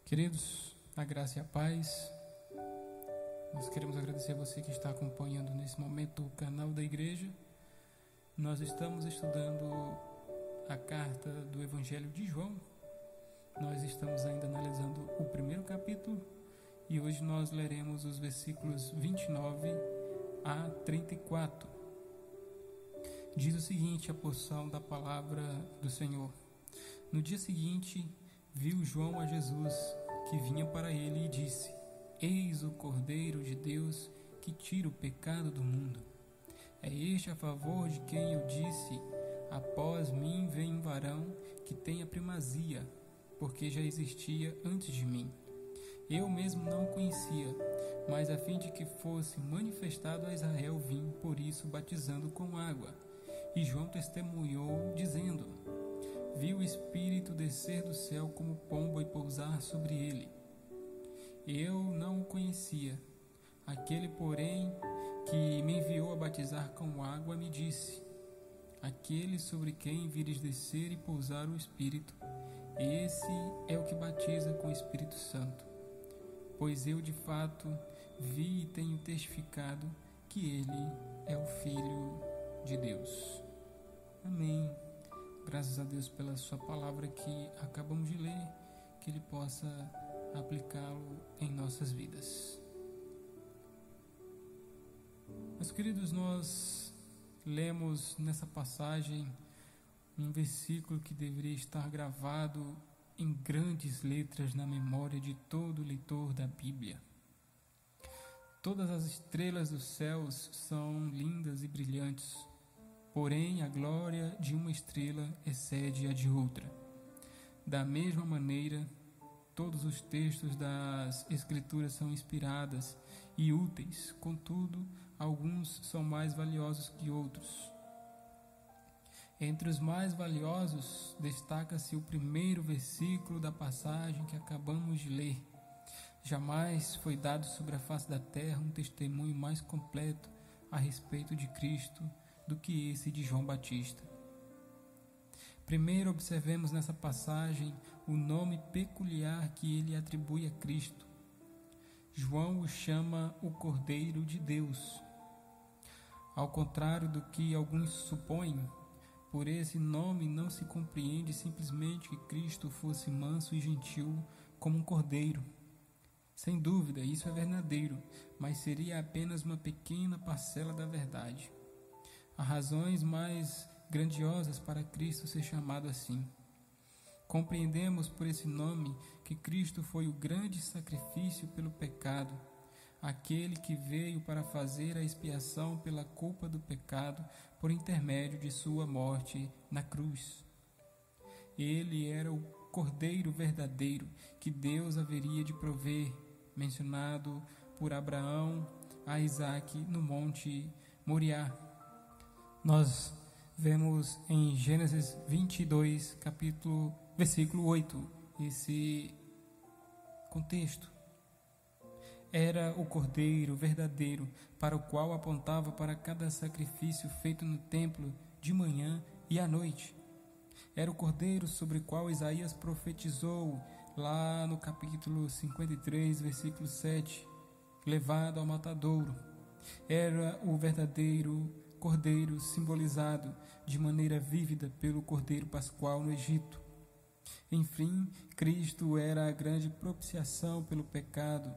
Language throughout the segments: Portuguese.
Queridos, a graça e a paz, nós queremos agradecer a você que está acompanhando nesse momento o canal da igreja. Nós estamos estudando a carta do Evangelho de João. Nós estamos ainda analisando o primeiro capítulo e hoje nós leremos os versículos 29 a 34. Diz o seguinte, a porção da palavra do Senhor. No dia seguinte, viu João a Jesus, que vinha para ele, e disse: Eis o Cordeiro de Deus, que tira o pecado do mundo. É este a favor de quem eu disse: após mim vem um varão que tem a primazia, porque já existia antes de mim. Eu mesmo não o conhecia, mas a fim de que fosse manifestado a Israel vim, por isso batizando com água. E João testemunhou, dizendo: Vi o Espírito descer do céu como pomba e pousar sobre ele. Eu não o conhecia. Aquele, porém, que me enviou a batizar com água, me disse: Aquele sobre quem vires descer e pousar o Espírito, esse é o que batiza com o Espírito Santo. Pois eu, de fato, vi e tenho testificado que ele é o Filho de Deus. Amém. Graças a Deus pela sua palavra que acabamos de ler, que Ele possa aplicá-lo em nossas vidas. Meus queridos, nós lemos nessa passagem um versículo que deveria estar gravado em grandes letras na memória de todo leitor da Bíblia. Todas as estrelas dos céus são lindas e brilhantes, porém a glória de uma estrela excede a de outra. Da mesma maneira, todos os textos das Escrituras são inspiradas e úteis, contudo, alguns são mais valiosos que outros. Entre os mais valiosos, destaca-se o primeiro versículo da passagem que acabamos de ler. Jamais foi dado sobre a face da terra um testemunho mais completo a respeito de Cristo do que esse de João Batista. Primeiro, observemos nessa passagem o nome peculiar que ele atribui a Cristo. João o chama o Cordeiro de Deus. Ao contrário do que alguns supõem, por esse nome não se compreende simplesmente que Cristo fosse manso e gentil como um cordeiro. Sem dúvida, isso é verdadeiro, mas seria apenas uma pequena parcela da verdade. Há razões mais grandiosas para Cristo ser chamado assim. Compreendemos por esse nome que Cristo foi o grande sacrifício pelo pecado, aquele que veio para fazer a expiação pela culpa do pecado por intermédio de sua morte na cruz. Ele era o Cordeiro verdadeiro que Deus haveria de prover, mencionado por Abraão a Isaque no Monte Moriá. Nós vemos em Gênesis 22, versículo 8, esse contexto. Era o Cordeiro verdadeiro para o qual apontava para cada sacrifício feito no templo de manhã e à noite. Era o Cordeiro sobre o qual Isaías profetizou lá no capítulo 53, versículo 7, levado ao matadouro. Era o verdadeiro Cordeiro simbolizado de maneira vívida pelo Cordeiro Pascual no Egito. Enfim, Cristo era a grande propiciação pelo pecado,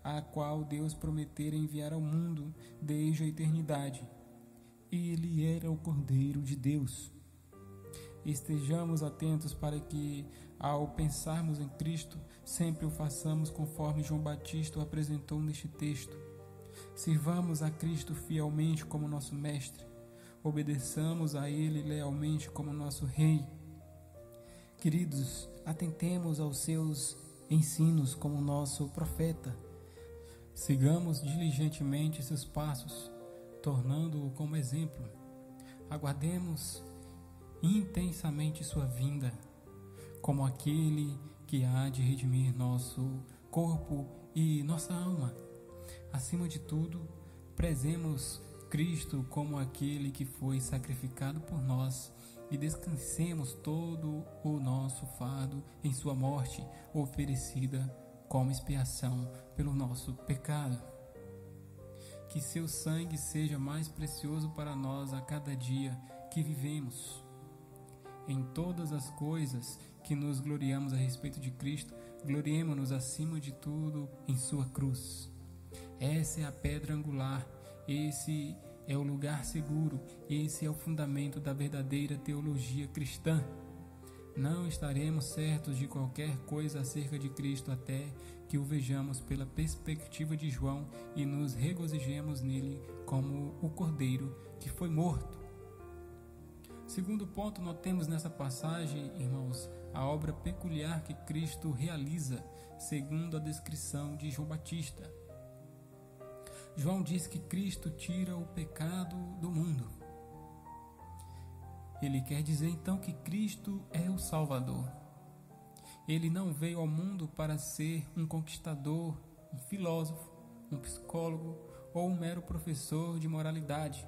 a qual Deus prometera enviar ao mundo desde a eternidade. Ele era o Cordeiro de Deus. Estejamos atentos para que, ao pensarmos em Cristo, sempre o façamos conforme João Batista o apresentou neste texto. Sirvamos a Cristo fielmente como nosso Mestre. Obedeçamos a Ele lealmente como nosso Rei. Queridos, atentemos aos seus ensinos como nosso profeta. Sigamos diligentemente seus passos, tornando-o como exemplo. Aguardemos intensamente sua vinda, como aquele que há de redimir nosso corpo e nossa alma. Acima de tudo, prezemos Cristo como aquele que foi sacrificado por nós e descansemos todo o nosso fardo em sua morte, oferecida como expiação pelo nosso pecado. Que seu sangue seja mais precioso para nós a cada dia que vivemos. Em todas as coisas que nos gloriamos a respeito de Cristo, gloriemo-nos acima de tudo em sua cruz. Essa é a pedra angular, esse é o lugar seguro, esse é o fundamento da verdadeira teologia cristã. Não estaremos certos de qualquer coisa acerca de Cristo até que o vejamos pela perspectiva de João e nos regozijemos nele como o Cordeiro que foi morto. Segundo ponto, notemos nessa passagem, irmãos, a obra peculiar que Cristo realiza, segundo a descrição de João Batista. João diz que Cristo tira o pecado do mundo. Ele quer dizer então que Cristo é o Salvador. Ele não veio ao mundo para ser um conquistador, um filósofo, um psicólogo ou um mero professor de moralidade.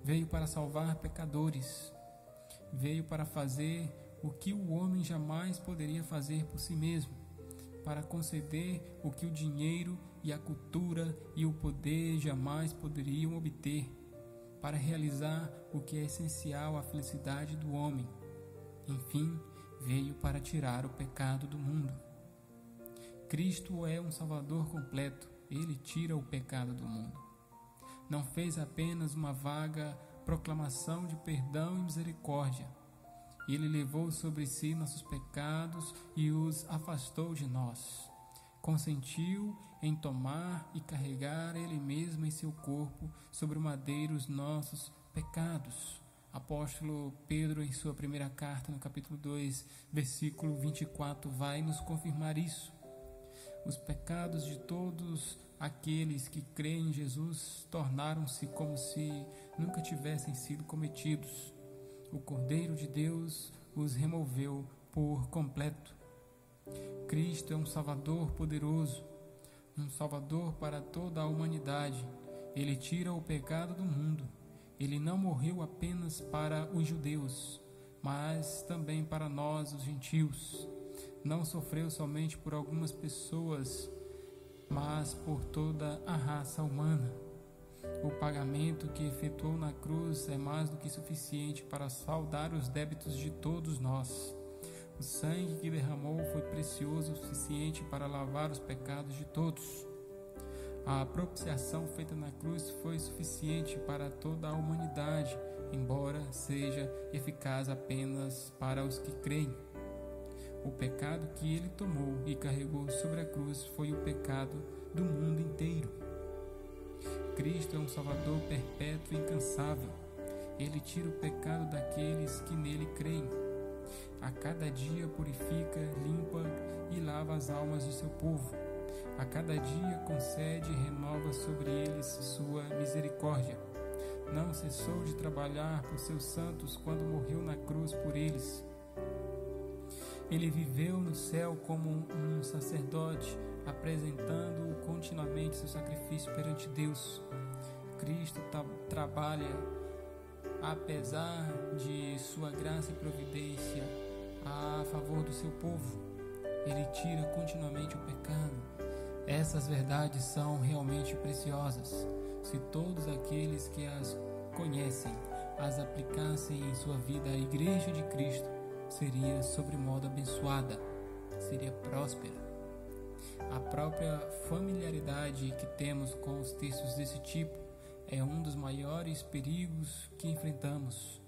Veio para salvar pecadores. Veio para fazer o que o homem jamais poderia fazer por si mesmo, para conceder o que o dinheiro e a cultura e o poder jamais poderiam obter, para realizar o que é essencial à felicidade do homem. Enfim, veio para tirar o pecado do mundo. Cristo é um Salvador completo, ele tira o pecado do mundo. Não fez apenas uma vaga proclamação de perdão e misericórdia. Ele levou sobre si nossos pecados e os afastou de nós. Consentiu em tomar e carregar Ele mesmo em seu corpo sobre o madeiro os nossos pecados. Apóstolo Pedro, em sua primeira carta, no capítulo 2, versículo 24, vai nos confirmar isso. Os pecados de todos aqueles que creem em Jesus tornaram-se como se nunca tivessem sido cometidos. O Cordeiro de Deus os removeu por completo. Cristo é um Salvador poderoso, um Salvador para toda a humanidade. Ele tira o pecado do mundo. Ele não morreu apenas para os judeus, mas também para nós, os gentios. Não sofreu somente por algumas pessoas, mas por toda a raça humana. O pagamento que efetuou na cruz é mais do que suficiente para saldar os débitos de todos nós. O sangue que derramou foi precioso o suficiente para lavar os pecados de todos. A propiciação feita na cruz foi suficiente para toda a humanidade, embora seja eficaz apenas para os que creem. O pecado que ele tomou e carregou sobre a cruz foi o pecado do mundo inteiro. Cristo é um Salvador perpétuo e incansável. Ele tira o pecado daqueles que nele creem. A cada dia purifica, limpa e lava as almas de seu povo. A cada dia concede e renova sobre eles sua misericórdia. Não cessou de trabalhar por seus santos quando morreu na cruz por eles. Ele viveu no céu como um sacerdote, apresentando continuamente seu sacrifício perante Deus. Cristo trabalha, apesar de sua graça e providência, a favor do seu povo. Ele tira continuamente o pecado. Essas verdades são realmente preciosas. Se todos aqueles que as conhecem as aplicassem em sua vida, a Igreja de Cristo seria sobremodo abençoada, seria próspera. A própria familiaridade que temos com os textos desse tipo é um dos maiores perigos que enfrentamos.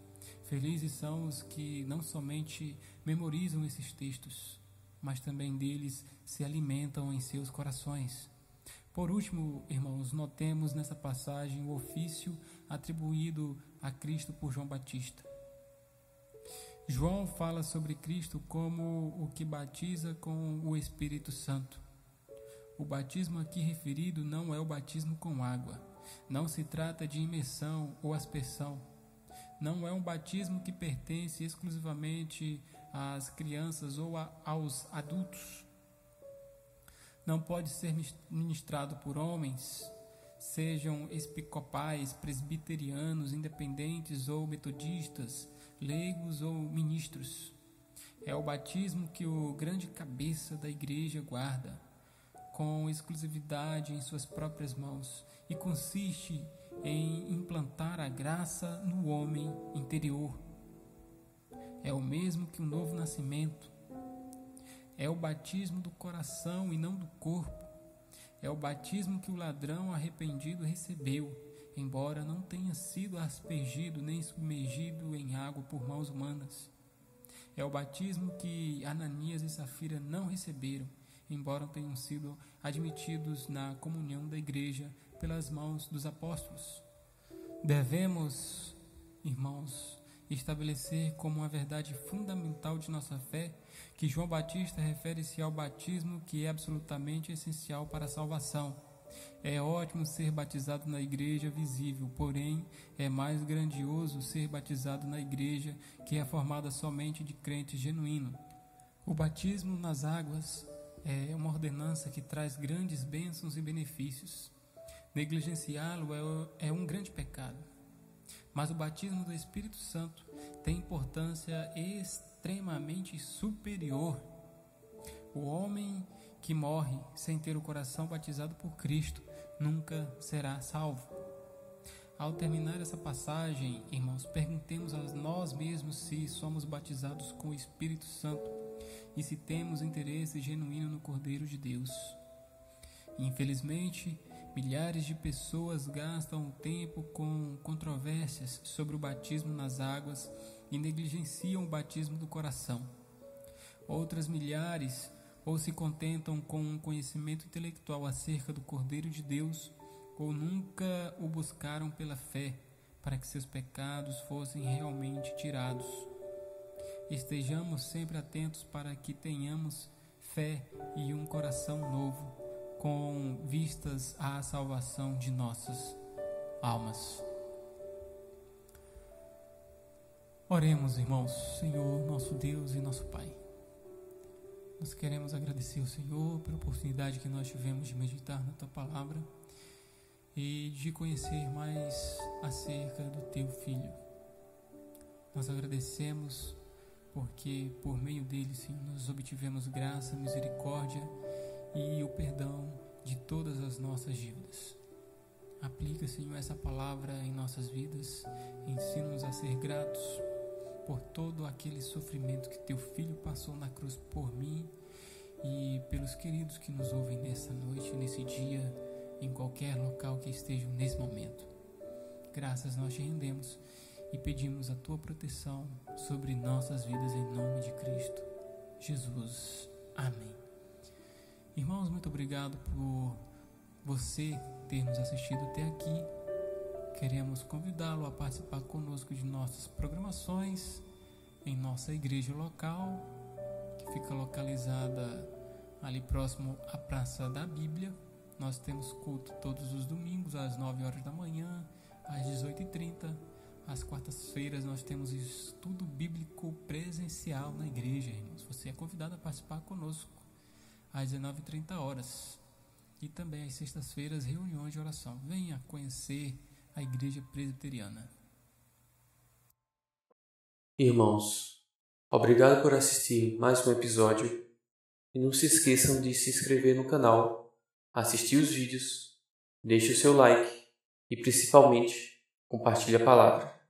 Felizes são os que não somente memorizam esses textos, mas também deles se alimentam em seus corações. Por último, irmãos, notemos nessa passagem o ofício atribuído a Cristo por João Batista. João fala sobre Cristo como o que batiza com o Espírito Santo. O batismo aqui referido não é o batismo com água. Não se trata de imersão ou aspersão. Não é um batismo que pertence exclusivamente às crianças ou aos adultos. Não pode ser ministrado por homens, sejam episcopais, presbiterianos, independentes ou metodistas, leigos ou ministros. É o batismo que o grande cabeça da igreja guarda com exclusividade em suas próprias mãos e consiste em implantar a graça no homem interior. É o mesmo que o novo nascimento. É o batismo do coração e não do corpo. É o batismo que o ladrão arrependido recebeu, embora não tenha sido aspergido nem submergido em água por mãos humanas. É o batismo que Ananias e Safira não receberam, embora tenham sido admitidos na comunhão da igreja pelas mãos dos apóstolos. Devemos, irmãos, estabelecer como uma verdade fundamental de nossa fé que João Batista refere-se ao batismo que é absolutamente essencial para a salvação. É ótimo ser batizado na igreja visível, porém é mais grandioso ser batizado na igreja que é formada somente de crentes genuínos. O batismo nas águas é uma ordenança que traz grandes bênçãos e benefícios. Negligenciá-lo é um grande pecado. Mas o batismo do Espírito Santo tem importância extremamente superior. O homem que morre sem ter o coração batizado por Cristo nunca será salvo. Ao terminar essa passagem, irmãos, perguntemos a nós mesmos se somos batizados com o Espírito Santo e se temos interesse genuíno no Cordeiro de Deus. Infelizmente, milhares de pessoas gastam o tempo com controvérsias sobre o batismo nas águas e negligenciam o batismo do coração. Outras milhares ou se contentam com um conhecimento intelectual acerca do Cordeiro de Deus ou nunca o buscaram pela fé para que seus pecados fossem realmente tirados. Estejamos sempre atentos para que tenhamos fé e um coração novo, com vistas à salvação de nossas almas. Oremos, irmãos. Senhor, nosso Deus e nosso Pai, nós queremos agradecer ao Senhor pela oportunidade que nós tivemos de meditar na Tua Palavra e de conhecer mais acerca do Teu Filho. Nós agradecemos porque por meio dele, Senhor, nós obtivemos graça, misericórdia e o perdão de todas as nossas dívidas. Aplica, Senhor, essa palavra em nossas vidas. Ensina-nos a ser gratos por todo aquele sofrimento que Teu Filho passou na cruz por mim e pelos queridos que nos ouvem nessa noite, nesse dia, em qualquer local que estejam nesse momento. Graças nós te rendemos e pedimos a Tua proteção sobre nossas vidas em nome de Cristo Jesus. Amém. Irmãos, muito obrigado por você ter nos assistido até aqui. Queremos convidá-lo a participar conosco de nossas programações em nossa igreja local, que fica localizada ali próximo à Praça da Bíblia. Nós temos culto todos os domingos às 9 horas da manhã, às 18h30. Às quartas-feiras nós temos estudo bíblico presencial na igreja, irmãos. Você é convidado a participar conosco às 19h30. E também às sextas-feiras, reuniões de oração. Venha conhecer a Igreja Presbiteriana. Irmãos, obrigado por assistir mais um episódio. E não se esqueçam de se inscrever no canal, assistir os vídeos, deixe o seu like e, principalmente, compartilhe a palavra.